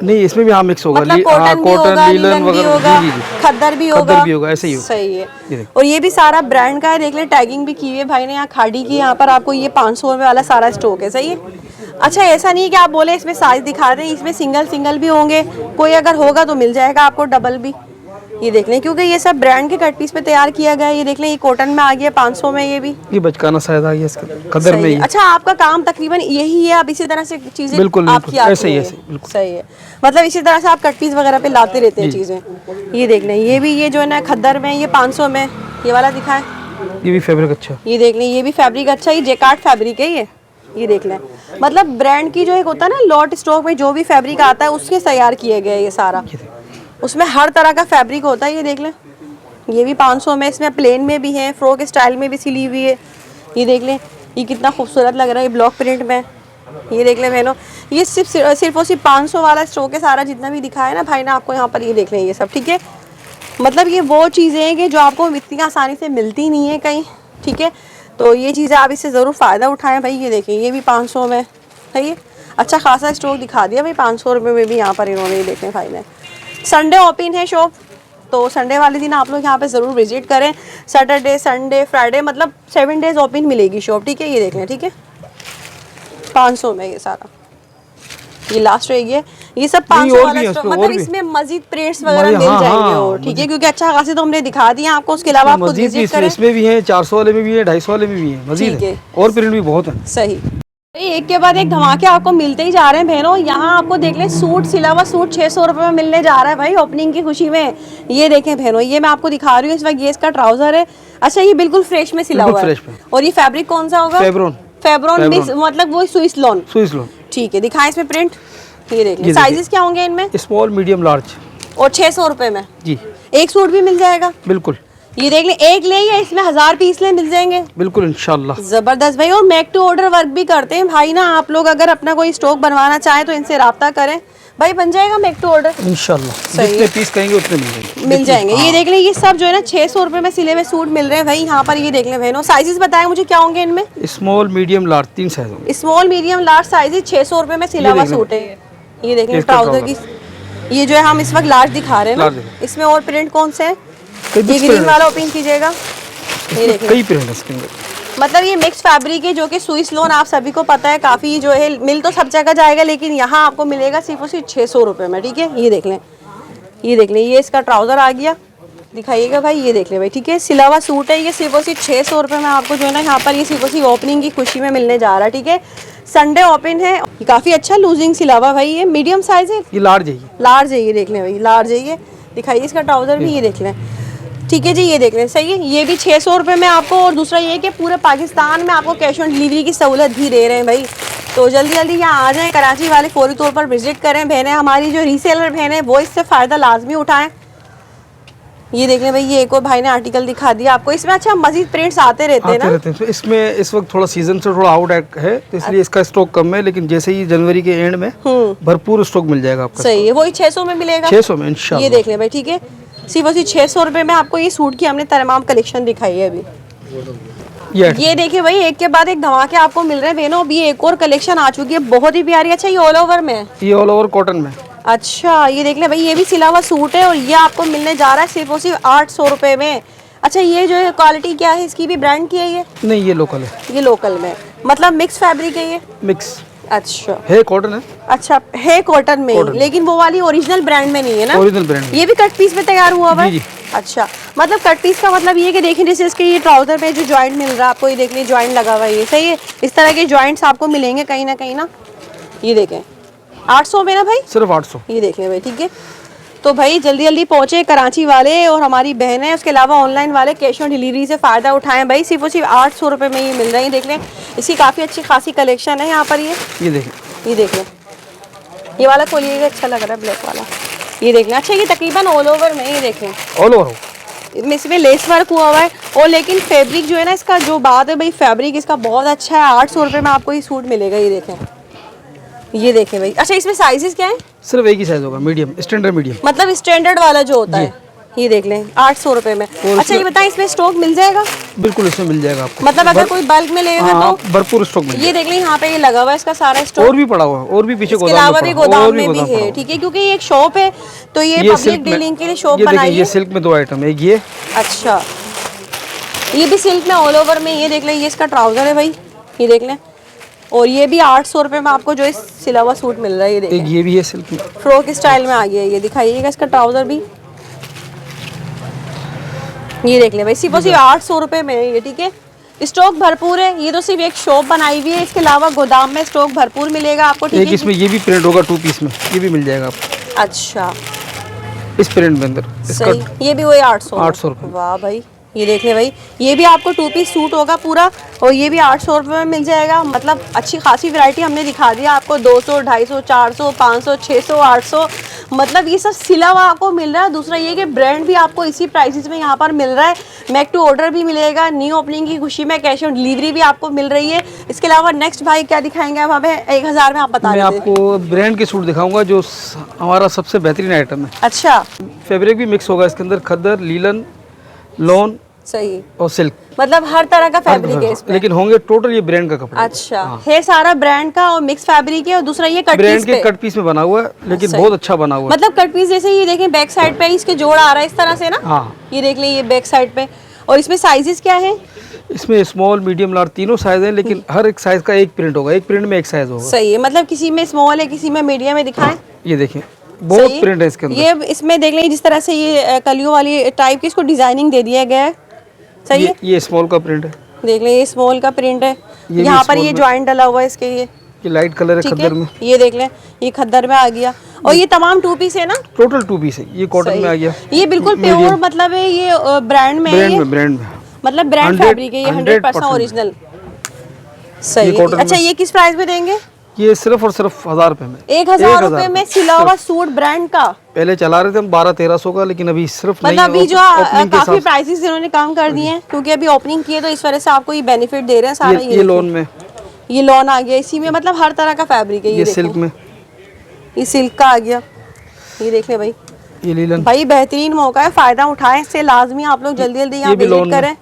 नहीं इसमें भी मिक्स होगा, मतलब कॉटन भी होगा, लीलन भी होगा, खद्दर भी होगा, ऐसे ही होगा, सही है। और ये भी सारा ब्रांड का है, देख ले टैगिंग भी की हुई है भाई ने यहाँ खाड़ी की। यहाँ पर आपको ये 500 रुपए वाला सारा स्टॉक है, सही है। अच्छा ऐसा नहीं है कि आप बोले इसमें साइज दिखा दें, इसमें सिंगल सिंगल भी होंगे, कोई अगर होगा तो मिल जाएगा आपको डबल भी। ये देख लें, क्योंकि ये सब ब्रांड के कट पीस पे तैयार किया गया है। ये देख लें, ये कॉटन में आ गया 500 में, ये बचकाना साइज आ गया इसका, खद्दर में सही ही। है। अच्छा आपका काम तकरीबन यही है, आप इसी तरह से चीजें बिल्कुल आपकी आती ऐसे ही हैं। ऐसे बिल्कुल सही है, मतलब इसी तरह से आप कट पीस वगैरह पे लाते रहते हैं चीजें। ये देख लें, ये भी, ये जो है ना खद्दर में, ये 500 में, ये वाला दिखाएं। ये भी फैब्रिक अच्छा, ये देख लें, ये भी फैब्रिक अच्छा, ये जेकार्ड फैब्रिक है ये देख लें। मतलब ब्रांड की जो एक होता है ना लॉट स्टॉक में जो भी फैब्रिक आता है उसके तैयार किए गए ये सारा, उसमें हर तरह का फैब्रिक होता है। ये देख लें, ये भी 500 में, इसमें प्लेन में भी है, फ्रॉक स्टाइल में भी सिली हुई है। ये देख लें, ये कितना खूबसूरत लग रहा है, ये ब्लॉक प्रिंट में। ये देख लें बहनों, ये सिर्फ और सिर्फ 500 वाला स्टॉक है सारा, जितना भी दिखाया ना भाई ना आपको यहाँ पर। ये देख लें, ये सब ठीक है, मतलब ये वो चीज़ें हैं कि जो आपको इतनी आसानी से मिलती नहीं है कहीं, ठीक है। तो ये चीज़ें आप इससे ज़रूर फ़ायदा उठाएं भाई। ये देखें, ये भी 500 में, सही है, अच्छा खासा स्टॉक दिखा दिया भाई 500 रुपये में भी यहाँ पर इन्होंने। ये देखें भाई ने, संडे ओपन है शॉप, तो संडे वाले दिन आप लोग यहाँ पे ज़रूर विजिट करें। सैटरडे, संडे, फ्राइडे, मतलब 7 डेज़ ओपन मिलेगी शॉप, ठीक है। ये देख लें, ठीक है, 500 में ये सारा, ये लास्ट रहेगी। ये सब 500 वाला स्टॉक, मतलब इसमें मजीद प्रिंट्स वगैरह मिल जाएंगे और ठीक है, क्योंकि अच्छा खासे तो हमने दिखा दिया आपको, उसके अलावा आप खुद विजिट करें। इसमें भी है 400 वाले में भी है, 250 वाले में भी है, मजीद है और प्रिंट भी बहुत है। सही, एक के बाद एक धमाके आपको मिलते ही जा रहे हैं बहनों। यहाँ आपको देख लें, सूट सिला हुआ सूट 600 रुपये में मिलने जा रहा है भाई ओपनिंग की खुशी में। ये देखें बहनों, ये मैं आपको दिखा रही हूँ इस वक्त, ये इसका ट्राउजर है। अच्छा, ये बिल्कुल फ्रेश में सिला हुआ है, और ये फैब्रिक कौन सा होगा? फेब्रॉन मिक्स, मतलब वो स्विस लॉन, ठीक है। दिखाएं इसमें प्रिंट, ये देख लें। साइजेस क्या होंगे इनमें? स्मॉल, मीडियम, लार्ज, और 600 रुपये में जी एक सूट भी मिल जाएगा। बिल्कुल, ये देख लें, एक ले या इसमें 1000 पीस ले, मिल जाएंगे बिल्कुल इंशाल्लाह। जबरदस्त भाई, और मेक टू ऑर्डर वर्क भी करते हैं भाई ना। आप लोग अगर अपना कोई स्टॉक बनवाना चाहें तो इनसे राब्ता करें भाई, बन जाएगा मेक टू ऑर्डर इंशाल्लाह। जितने पीस कहेंगे उतने मिल जाएंगे। ये देख लें, ये सब जो है ना 600 रुपये में सिले हुए सूट मिल रहे हैं भाई यहाँ पर। ये देख लें बहनों, साइजेस बताएं मुझे क्या होंगे इनमें? स्मॉल, मीडियम, लार्ज, 3 साइज होंगे। स्मॉल, मीडियम, लार्ज साइजेस 600 रुपये में सिला हुआ सूट है। ये देख लें ट्राउजर की, ये जो है हम इस वक्त लार्ज दिखा रहे हैं ना, इसमें और प्रिंट कौन से है? ये ग्रीन वाला ओपन कीजिएगा, ये देखिए कई प्रिंट है इसके अंदर। मतलब ये मिक्स फैब्रिक है, जो कि स्विस लॉन आप सभी को पता है, काफ़ी जो है मिल तो सब जगह जाएगा, लेकिन यहाँ आपको मिलेगा सिर्फ और सिर्फ 600 रुपये में, ठीक है। ये देख लें, ये देख लें, ये इसका ट्राउज़र आ गया, दिखाइएगा भाई। ये देख लें भाई, ठीक है, सिला हुआ सूट है, ये सिर्फ और सिर्फ 600 रुपये में आपको जो है ना यहाँ पर ये सिर्फ और सिर्फ ओपनिंग की खुशी में मिलने जा रहा है, ठीक है। संडे ओपन है, काफ़ी अच्छा लूजिंग सिला हुआ भाई। ये मीडियम साइज़ है, ये लार्ज है, लार्ज है, ये देख लें भाई, लार्ज है। ये दिखाइए इसका ट्राउज़र भी, ये देख लें, ठीक है जी। ये देख लें, सही है, ये भी 600 रुपये में आपको। और दूसरा ये कि पूरे पाकिस्तान में आपको कैश ऑन डिलीवरी की सहूलत भी दे रहे हैं भाई। तो जल्दी जल्दी यहाँ आ जाएं, कराची वाले फौरी तौर पर विजिट करें। बहनें हमारी जो रीसेलर बहनें हैं वो इससे फ़ायदा लाजमी उठाएं। ये देख लें भाई, ये एक और भाई ने आर्टिकल दिखा दिया आपको, इसमें अच्छा मजीद प्रिंट्स आते रहते हैं ना। तो इसमें इस वक्त थोड़ा सीजन से थोड़ा आउट है, तो इसलिए इसका स्टॉक कम है, लेकिन जैसे ही जनवरी के एंड में भरपूर स्टॉक मिल जाएगा आपका। सही है, वही 600 में मिलेगा, 600 में इंशाल्लाह। ये देख लें भाई, ठीक है, सिर्फ उसी 600 रुपये में आपको ये सूट की हमने तमाम कलेक्शन दिखाई है अभी। ये देखिए भाई, एक के बाद एक धमाके आपको मिल रहे हैं बहनों। अभी एक और कलेक्शन आ चुकी है, बहुत ही प्यारी। अच्छा, ये ऑल ओवर में है? ये ऑल ओवर कॉटन में। अच्छा, ये देख ले भाई, ये भी सिला हुआ सूट है, और ये आपको मिलने जा रहा है सिर्फ और सिर्फ 800 रुपये में। अच्छा, ये जो है क्वालिटी क्या है इसकी, भी ब्रांड की है ये? नहीं, ये लोकल है। ये लोकल में, मतलब मिक्स फैब्रिक है ये? मिक्स। अच्छा, है कॉटन है। अच्छा, है कॉटन में, लेकिन वो वाली ओरिजिनल ब्रांड में नहीं है ना? Original brand. ये भी कट पीस में तैयार हुआ हुआ है? जी। अच्छा, मतलब कट पीस का मतलब ये कि देखें, जैसे इसके ये ट्राउजर में जो जॉइंट मिल रहा है आपको, ये देख लीजिए जॉइंट लगा हुआ है, ये सही है। इस तरह के जॉइंट्स आपको मिलेंगे कहीं ना कहीं ना। ये देखें 800 में ना भाई, सिर्फ 800। ये देख लें भाई, ठीक है। तो भाई जल्दी जल्दी पहुँचे कराची वाले और हमारी बहनें, उसके अलावा ऑनलाइन वाले कैश ऑन डिलीवरी से फ़ायदा उठाएं भाई। सिर्फ और सिर्फ 800 रुपये में ये मिल रही है। देख लें, इसकी काफ़ी अच्छी खासी कलेक्शन है यहाँ पर। ये देखें, ये देख लें, ये वाला खोलिएगा, अच्छा लग रहा है ब्लैक वाला। ये देख लें, अच्छा ये तकरीबन ऑल ओवर में, ये देखें ऑल ओवर इसमें लेस वर्क हुआ हुआ है। और लेकिन फैब्रिक जो है ना, इसका जो बात है भाई, फैब्रिक इसका बहुत अच्छा है। 800 रुपये में आपको ये सूट मिलेगा। ये देखें, ये देखें भाई। अच्छा, इसमें साइजेस क्या है? सिर्फ एक ही साइज होगा, मीडियम, स्टैंडर्ड मीडियम, मतलब स्टैंडर्ड वाला जो होता है। ये देख लें 800 रुपये में। अच्छा, ये बताएं, इसमें स्टॉक मिल जाएगा? बिल्कुल, इसमें मिल जाएगा आपको, मतलब अगर कोई बल्क में लेगा तो भरपूर स्टॉक मिल जाएगा। ये देख लें, यहाँ पे ये लगा हुआ है इसका सारा स्टॉक, और भी पड़ा हुआ है, और भी पीछे इसके अलावा भी गोदाम में भी है, ठीक है, क्योंकि ये एक शॉप है, तो ये पब्लिक डीलिंग के लिए शॉप बनाई है। ये सिल्क में 2 आइटम है, ये। अच्छा, ये भी सिल्क में ऑल ओवर में। ये देख लें, ये इसका ट्राउजर है भाई, ये देख लें, और ये भी 800 रुपये में आपको जो है सिला हुआ सूट मिल रहा है। ये एक देखिए ये भी है सिल्क में, फ्रॉक स्टाइल में आ गया है। ये दिखाइएगा इसका ट्राउजर भी, ये देख ले भाई, सिर्फ 800 रुपये में है ये, ठीक है। स्टॉक भरपूर है, ये तो सिर्फ एक शॉप बनाई हुई है, इसके अलावा गोदाम में स्टॉक भरपूर मिलेगा आपको, ठीक एक है। इसमें ये भी प्रिंट होगा 2 पीस में, ये भी मिल जाएगा आपको अच्छा इस प्रिंट में अंदर। इसका सही, ये भी वही 800 रुपये। वाह भाई, ये देख ले भाई, ये भी आपको 2 पीस सूट होगा पूरा, और ये भी 800 रुपये में मिल जाएगा। मतलब अच्छी खासी वैरायटी हमने दिखा दिया आपको, 200, 250, 400, 500, 600, 800, मतलब ये सब सिला हुआ आपको मिल रहा है। दूसरा ये कि ब्रांड भी आपको इसी प्राइसेस में यहाँ पर मिल रहा है। मेक टू ऑर्डर भी मिलेगा, न्यू ओपनिंग की खुशी में कैश ऑन डिलीवरी भी आपको मिल रही है। इसके अलावा नेक्स्ट भाई क्या दिखाएंगे आप हमें? 1000 में आप बता मैं रहे थे। आपको ब्रांड के सूट दिखाऊंगा जो हमारा सबसे बेहतरीन आइटम है। अच्छा फैब्रिक भी मिक्स होगा इसके अंदर, खद्दर, लीलन, लॉन सही, और सिल्क, मतलब हर तरह का फैब्रिक है इसमें। लेकिन होंगे टोटल ये ब्रांड का कपड़ा। अच्छा है सारा ब्रांड का और मिक्स फैब्रिक है, और दूसरा ये कट ब्रांड पीस के पे, कट पीस में बना हुआ है, लेकिन सही। बहुत अच्छा बना हुआ है। मतलब कट पीस जैसे ये देखें बैक साइड पे इसके जोड़ आ रहा है इस तरह से ना, हाँ, ये देख लें ये बैक साइड पे। और इसमें साइजेस क्या है? इसमें स्मॉल, मीडियम, लार्ज तीनों साइज हैं, लेकिन हर एक साइज का एक प्रिंट होगा, एक प्रिंट में एक साइज होगा। सही है, मतलब किसी में स्मॉल है, किसी में मीडियम है, दिखाएं। ये देखिए बहुत सही। प्रिंट है इसके अंदर। ये इसमें देख लें जिस तरह से ये कलियों वाली टाइप की इसको डिजाइनिंग दे दिया गया है। सही है, ये स्मॉल का प्रिंट है, देख लें ये स्मॉल का प्रिंट है, ये यहाँ भी पर small ये में। ज्वाइंट डला हुआ है इसके, ये ये लाइट कलर है ठीक खद्दर में। है। ये देख लें ये खद्दर में आ गया, और ये तमाम 2 पीस है ना, टोटल 2 पीस है, ये कॉटन सही। में आ गया। ये बिल्कुल प्योर मतलब है, ये ब्रांड में है ब्रांड ये? में, ब्रांड में मतलब ब्रांड 100 फैब्रिक है ये, 100% ओरिजिनल। सही ये cotton अच्छा, में। ये किस प्राइस में देंगे? ये सिर्फ और सिर्फ 1000 रुपए में। 1000 रुपए में सिला हुआ सूट ब्रांड का। पहले चला रहे थे हम 1200-1300 का, लेकिन अभी सिर्फ मतलब अभी जो opening के काफी हिसाब प्राइसेस इन्होंने कम कर दिए हैं, क्योंकि अभी ओपनिंग की है, तो इस वजह से आपको ये बेनिफिट दे रहे हैं से सारा। ये लोन में, ये लॉन आ गया इसी में, मतलब हर तरह का फैब्रिक है। ये सिल्क में, ये सिल्क का आ गया, ये देख ले भाई। ये लीलन, भाई बेहतरीन मौका है, फायदा उठाएं इससे, लाजमी आप लोग जल्दी जल्दी यहाँ ये भी विजिट loan करें,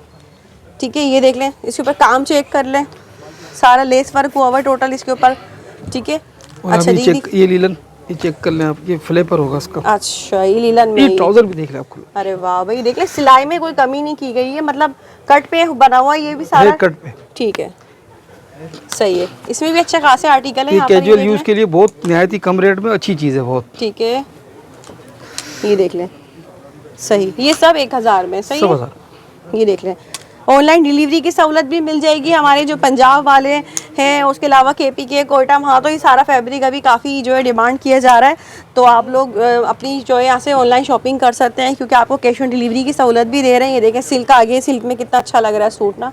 ठीक है। ये देख लें, इसके ऊपर काम चेक कर लें, सारा लेस वर्क हुआ हुआ टोटल इसके ऊपर, ठीक है। और अच्छा अभी दीदी, चेक, ये लीलन, ये चेक कर लें आप, ये फ्लेपर होगा इसका। अच्छा ये लीलन में ये ट्राउजर भी देख रहे हैं आपको, अरे वाह भाई, देख ले सिलाई में कोई कमी नहीं की गई है, मतलब कट पे बना हुआ ये भी सारा, कट पे। ठीक है, सही है। इसमें भी अच्छे खासे आर्टिकल है ये यहाँ पर, कैजुअल देख यूज लें। के लिए बहुत निहायत ही कम रेट में अच्छी चीज़ है बहुत। ठीक है, ये देख लें, सही, ये सब 1000 में, सही सब है। 1000। ये देख लें, ऑनलाइन डिलीवरी की सहूलत भी मिल जाएगी हमारे जो पंजाब वाले हैं, उसके अलावा केपी के कोयटा, वहाँ तो ये सारा फैब्रिक अभी काफ़ी जो है डिमांड किया जा रहा है, तो आप लोग अपनी जो है यहाँ से ऑनलाइन शॉपिंग कर सकते हैं, क्योंकि आपको कैश ऑन डिलीवरी की सहूलत भी दे रहे हैं। ये देखें सिल्क आ गया, सिल्क में कितना अच्छा लग रहा है सूट ना,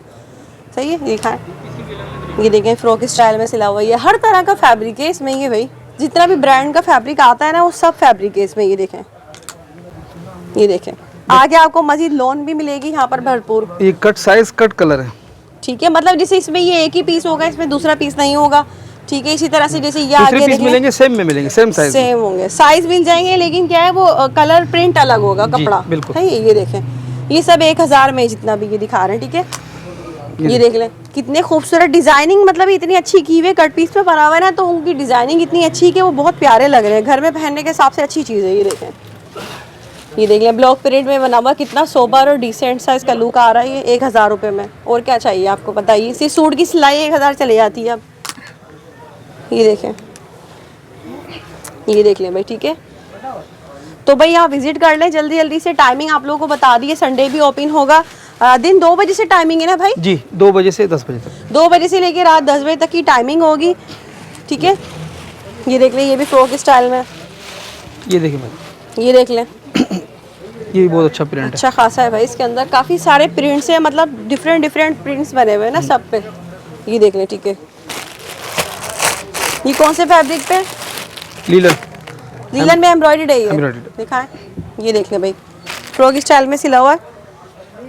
सही है। दिखाएं, ये देखें फ्रॉक स्टाइल में सिला हुआ, ये हर तरह का फैब्रिक है इसमें। ये भाई जितना भी ब्रांड का फैब्रिक आता है ना, वो सब फैब्रिक है इसमें। ये देखें, ये देखें, आगे आपको मजीद लोन भी मिलेगी यहाँ पर भरपूर, ये कट साइज, कट कलर है, ठीक है। मतलब जैसे इसमें ये एक ही पीस होगा, इसमें दूसरा पीस नहीं होगा, ठीक है। इसी तरह से जैसे ये दूसरे आगे पीस देखें मिलेंगे, सेम में मिलेंगे, सेम साइज। सेम होंगे, साइज मिल जाएंगे, लेकिन क्या है वो कलर प्रिंट अलग होगा, कपड़ा, बिल्कुल। है ये देखें, ये सब 1000 में जितना भी ये दिखा रहे हैं, ठीक है। ये देख लें कितने खूबसूरत डिजाइनिंग, मतलब इतनी अच्छी की हुई है, कट पीस पे बना हुआ है ना, तो उनकी डिजाइनिंग इतनी अच्छी कि वो बहुत प्यारे लग रहे हैं, घर में पहनने के हिसाब से अच्छी चीज़ है। ये देखें, ये देख लें ब्लॉक प्रिंट में बना हुआ, कितना सोबर और डिसेंट सा इसका लुक आ रहा है। ये 1000 रुपये में, और क्या चाहिए आपको बताइए। इसी सूट की सिलाई 1000 चली जाती है अब। ये देखें, ये देख लें भाई, ठीक है। तो भाई आप विजिट कर लें जल्दी जल्दी से। टाइमिंग आप लोगों को बता दी है, संडे भी ओपन होगा, दिन 2 बजे से टाइमिंग है ना भाई? जी, 2 बजे से 10 बजे तक। 2 बजे से लेकर रात 10 बजे तक की टाइमिंग होगी, ठीक है। ये देख लें, ये भी फ्रॉक स्टाइल में, ये देखिए मैम, ये देख लें, ये भी बहुत अच्छा प्रिंट है। अच्छा खासा है भाई, इसके अंदर काफ़ी सारे प्रिंट्स हैं, मतलब डिफरेंट डिफरेंट प्रिंट्स बने हुए हैं ना सब पे। ये देख लें, ठीक है। ये कौन से फैब्रिक पे? लीलन, लीलन में एम्ब्रॉयडर्ड है ये, Embroidered। दिखाएं। ये देख लें भाई, फ्रॉक स्टाइल में सिला हुआ है,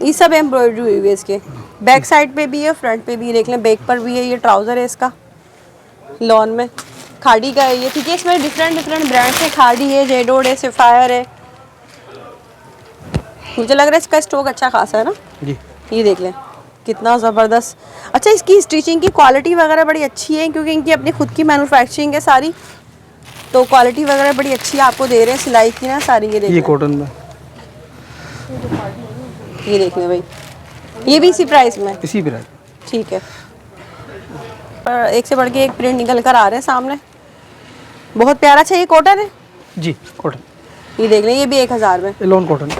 ये सब एम्ब्रॉयडरी हुई हुई है इसके, बैक साइड पे भी है, फ्रंट पे भी, देख लें बैक पर भी है। ये ट्राउज़र है इसका, लॉन में, खाड़ी का है ये, ठीक है। इसमें डिफरेंट डिफरेंट ब्रांड्स है, खाड़ी है, जेडोड है, सफ़ायर है। मुझे लग रहा है इसका स्टॉक अच्छा खासा है ना जी। ये देख लें कितना ज़बरदस्त। अच्छा, इसकी स्टिचिंग की क्वालिटी वगैरह बड़ी अच्छी है, क्योंकि इनकी अपनी खुद की मैन्युफैक्चरिंग है सारी, तो क्वालिटी वगैरह बड़ी अच्छी आपको दे रहे हैं सिलाई की ना सारी। ये देख ये लें, कॉटन में, ये देख लें भाई, ये भी इसी प्राइस में, इसी प्राइस। ठीक है। पर एक से बढ़ के एक प्रिंट निकल कर आ रहे हैं सामने, बहुत प्यारा। अच्छा ये कॉटन है? जी कॉटन। ये देख लें, ये भी 1000 में। ये लॉन कॉटन।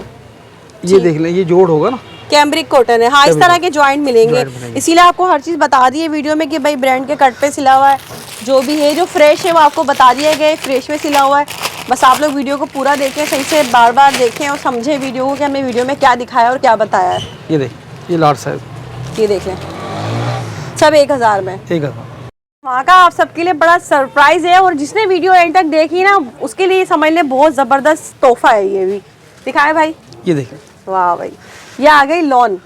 ये देख लें, ये जोड़ होगा ना, कैम्ब्रिक कॉटन है। हाँ, इस तरह के जॉइंट मिलेंगे, इसीलिए आपको हर चीज़ बता दी है वीडियो में कि भाई ब्रांड के कट पे सिला हुआ है, जो भी है जो फ्रेश है वो आपको बता दिया गया है, फ्रेश में सिला हुआ है। बस आप लोग वीडियो को पूरा देखें, सही से बार बार देखें और समझें वीडियो को कि हमने वीडियो में क्या दिखाया और क्या बताया है। ये देख, ये लार्ज साइज, ये देख लें, सब 1000 में। 1000। वहाँ का आप सबके लिए बड़ा सरप्राइज है, और जिसने वीडियो एंड तक देखी ना उसके लिए समझ लें बहुत ज़बरदस्त तोहफा है ये भी। दिखाए भाई, ये देखें, वाह भाई, ये आ गई लॉन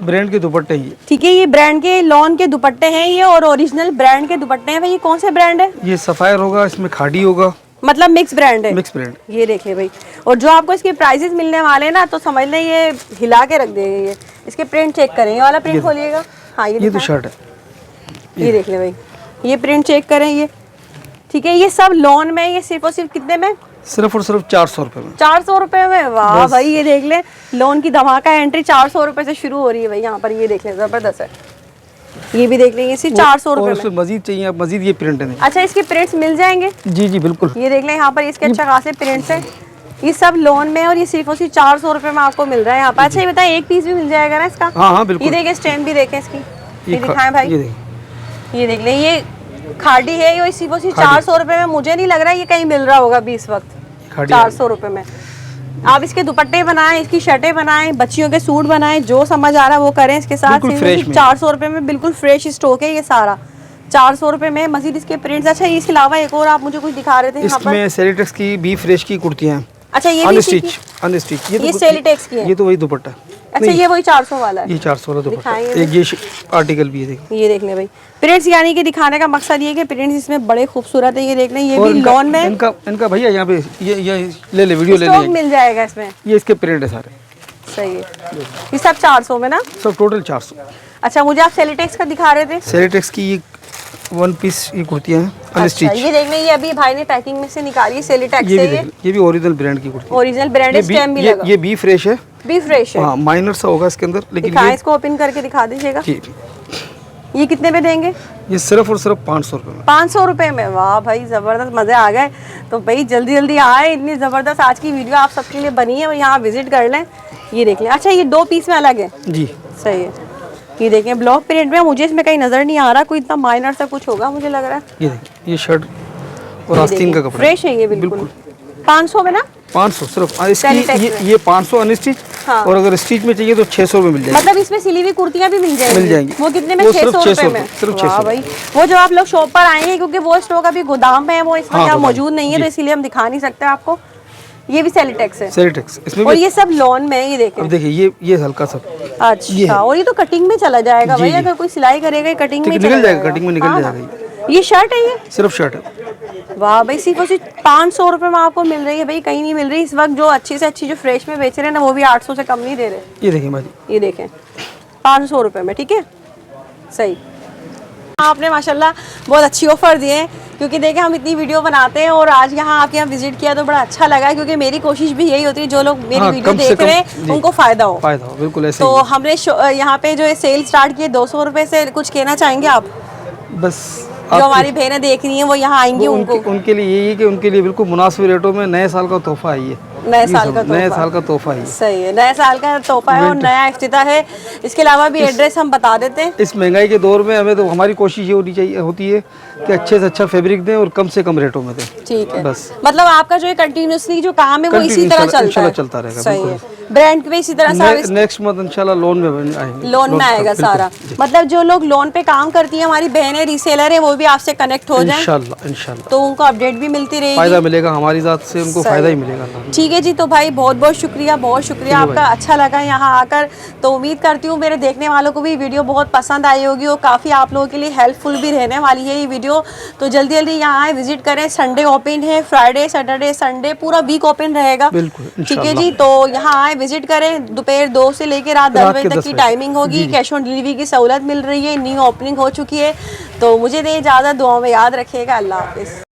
ब्रांड के दुपट्टे ही। ठीक है, ये ब्रांड के लॉन के दुपट्टे हैं ये, और ओरिजिनल ब्रांड के दुपट्टे हैं भाई। ये कौन से ब्रांड है? ये सफायर होगा, इसमें खाड़ी होगा, मतलब मिक्स ब्रांड है। Mix brand. ये देखिए भाई, और जो आपको इसके प्राइसेस मिलने वाले हैं ना, तो समझ लें ये हिला के रख देंगे। ये इसके प्रिंट चेक करें, ये वाला प्रिंट खोलिएगा। हाँ ये तो शर्ट है, ये देख ले भाई, ये प्रिंट चेक करें ये। ठीक है, ये सब लॉन में, ये सिर्फ और सिर्फ कितने में? सिर्फ और सिर्फ 400 रुपये में। 400 रुपये में, वाह भाई। ये देख ले, लॉन की धमाका एंट्री 400 रुपये से शुरू हो रही है भाई यहाँ पर। ये देख ले, जबरदस्त है। ये भी देख लेंगे, सिर्फ 400 रुपये में। मजीद चाहिए आप, मजीद ये प्रिंट है। अच्छा, इसके प्रिंट्स मिल जाएंगे? जी जी बिल्कुल। ये देख लें यहाँ पर, इसके अच्छा खासे प्रिंट्स हैं, ये सब लोन में, और ये सिर्फ और सिर्फ 400 रुपये में आपको मिल रहा है यहाँ पर। अच्छा ये बताएं, एक पीस भी मिल जाएगा ना इसका? हाँ हाँ बिल्कुल। ये देखिए, स्टैंड भी देखें इसकी, ये दिखाएं भाई। ये देख लें, ये खाड़ी है, ये सिर्फ और सिर्फ 400 रुपये में। मुझे नहीं लग रहा है ये कहीं मिल रहा होगा भी इस वक्त 400 रुपये में। आप इसके दुपट्टे बनाएं, इसकी शर्टें बनाएं, बच्चियों के सूट बनाएं, जो समझ आ रहा है वो करें इसके साथ। 400 रुपये में बिल्कुल फ्रेश स्टॉक है ये सारा, 400 रुपये में। मजीद इसके प्रिंट्स। अच्छा, इसके अलावा एक और आप मुझे कुछ दिखा रहे थे यहाँ पर। इसमें सेरिटेक्स की बी फ्रेश की कुर्तियाँ हैं। अच्छा, ये अनस्टिच, अनस्टिच। ये सेरिटेक्स की है। ये तो वही दुपट्टा। अच्छा, ये वही 400 वाला है। ये 400 वाला दुपट्टा। दिखाएं एक ये आर्टिकल भी है, देखो। ये देख लें भाई, प्रिंट्स यानी कि दिखाने का मकसद ये है कि प्रिंट्स इसमें बड़े खूबसूरत है। ये देख लें, ये भी लॉन में। इनका भैया यहाँ पे ये ले ले, वीडियो ले ले, मिल जाएगा इसमें। ये इसके प्रिंट है सारे। सही है, ये सब 400 में ना? सब टोटल 400। अच्छा, मुझे आप सेरिटेक्स का दिखा रहे थे। सेरिटेक्स की ये 1 पीस ये कुर्तियाँ हैं अनस्टिच। अच्छा, ये देख लें, ये अभी भाई ने पैकिंग में से निकाली है, सेरिटेक्स से। ये भी ओरिजिनल ब्रांड की कुर्ती, ओरिजिनल ब्रांड है, स्टैम्प भी लगा। ये बी फ्रेश है, बी फ्रेश है। हाँ, माइनर सा होगा इसके अंदर, लेकिन ये इसको ओपन करके दिखा दीजिएगा। जी। ये कितने में देंगे? ये सिर्फ और सिर्फ 500 रुपये में। 500 रुपये में, वाह भाई ज़बरदस्त, मज़े आ गए। तो भाई जल्दी जल्दी आए, इतनी ज़बरदस्त आज की वीडियो आप सबके लिए बनी है, और यहाँ विजिट कर लें। ये देख लें। अच्छा, ये 2 पीस में अलग है? जी सही है। ये देखें, ब्लॉक प्रिंट में, मुझे इसमें कहीं नज़र नहीं आ रहा, कोई इतना माइनर सा कुछ होगा मुझे लग रहा है। ये देखिए, ये शर्ट और आस्तीन का कपड़ा फ्रेश है ये बिल्कुल। 500 में ना? 500 सिर्फ। इसकी ये 500 अनस्टिच। हाँ। और अगर स्टिच में चाहिए तो 600 में मिल जाएगी। मतलब इसमें सिली हुई कुर्तियाँ भी मिल जाएंगी? वो कितने में? 600 रुपये में। सिर्फ 600 भाई, वो जो आप लोग शॉप पर आएंगे, क्योंकि वो स्टॉक अभी गोदाम में है, वो इसमें यहाँ मौजूद नहीं है, तो इसीलिए हम दिखा नहीं सकते आपको। ये भी सेरिटेक्स है? सेरिटेक्स इसमें। और ये सब लॉन में है, ये देखें। अब देखिए, ये हल्का सा। अच्छा, और ये तो कटिंग में चला जाएगा भाई, अगर कोई सिलाई करेगा कटिंग में निकल जाएगा, कटिंग में निकल जाएगा। ये शर्ट है? ये सिर्फ शर्ट है। वाह भाई, सिर्फ और सिर्फ 500 रुपये में आपको मिल रही है भाई, कहीं नहीं मिल रही इस वक्त। जो अच्छी से अच्छी जो फ्रेश में बेच रहे हैं ना, वो भी 800 से कम नहीं दे रहे। ये देखिए भाई, ये देखें, 500 रुपये में। ठीक है, सही। आपने माशाल्लाह बहुत अच्छी ऑफर दिए हैं, क्योंकि देखें हम इतनी वीडियो बनाते हैं, और आज यहाँ आपके यहाँ विजिट किया तो बड़ा अच्छा लगा, क्योंकि मेरी कोशिश भी यही होती है जो लोग मेरी वीडियो देख रहे हैं उनको फ़ायदा हो। बिल्कुल ऐसे। तो हमने यहाँ पे जो सेल स्टार्ट की 200 रुपये से, कुछ कहना चाहेंगे आप? बस जो हमारी बहनें देख रही हैं वो यहाँ आएंगी, उनके लिए यही है कि उनके लिए बिल्कुल मुनासिब रेटों में नए साल का तोहफा है। ये नए साल का तोहफा है। सही है, नए साल का तोहफा है और नया इफ्तिताह है। इसके अलावा भी एड्रेस हम बता देते हैं। इस महंगाई के दौर में हमें तो हमारी कोशिश ये होती है कि अच्छे से अच्छा फैब्रिक दें और कम से कम रेटों में दें। ठीक है, बस। मतलब आपका जो कंटिन्यूसली जो काम है वो इसी तरह चलता रहेगा। सही है, ब्रांड पे इसी तरह सर्विस। नेक्स्ट मंथ इंशाल्लाह लोन में आएंगे। लोन में आएगा सारा। मतलब जो लोग लोन पे काम करती हैं, हमारी बहनें रीसेलर है, वो भी आपसे कनेक्ट हो जाएं इंशाल्लाह, तो उनको अपडेट भी मिलती रहेगी, फायदा मिलेगा हमारी जात से, उनको फायदा ही मिलेगा। ठीक है जी, तो भाई बहुत बहुत शुक्रिया, बहुत शुक्रिया आपका, अच्छा लगा यहाँ आकर। तो उम्मीद करती हूँ मेरे देखने वालों को भी वीडियो बहुत पसंद आई होगी, और काफ़ी आप लोगों के लिए हेल्पफुल भी रहने वाली है ये वीडियो। तो जल्दी जल्दी यहाँ आए, विजिट करें। संडे ओपन है, फ्राइडे सैटरडे संडे पूरा वीक ओपन रहेगा। ठीक है जी, तो यहाँ आए, विजिट करें। दोपहर 2 से लेकर रात 10 बजे तक की टाइमिंग होगी। कैश ऑन डिलीवरी की सहूलत मिल रही है, न्यू ओपनिंग हो चुकी है। तो मुझे दें इजाज़त, दुआ में याद रखिएगा। अल्लाह हाफिज़।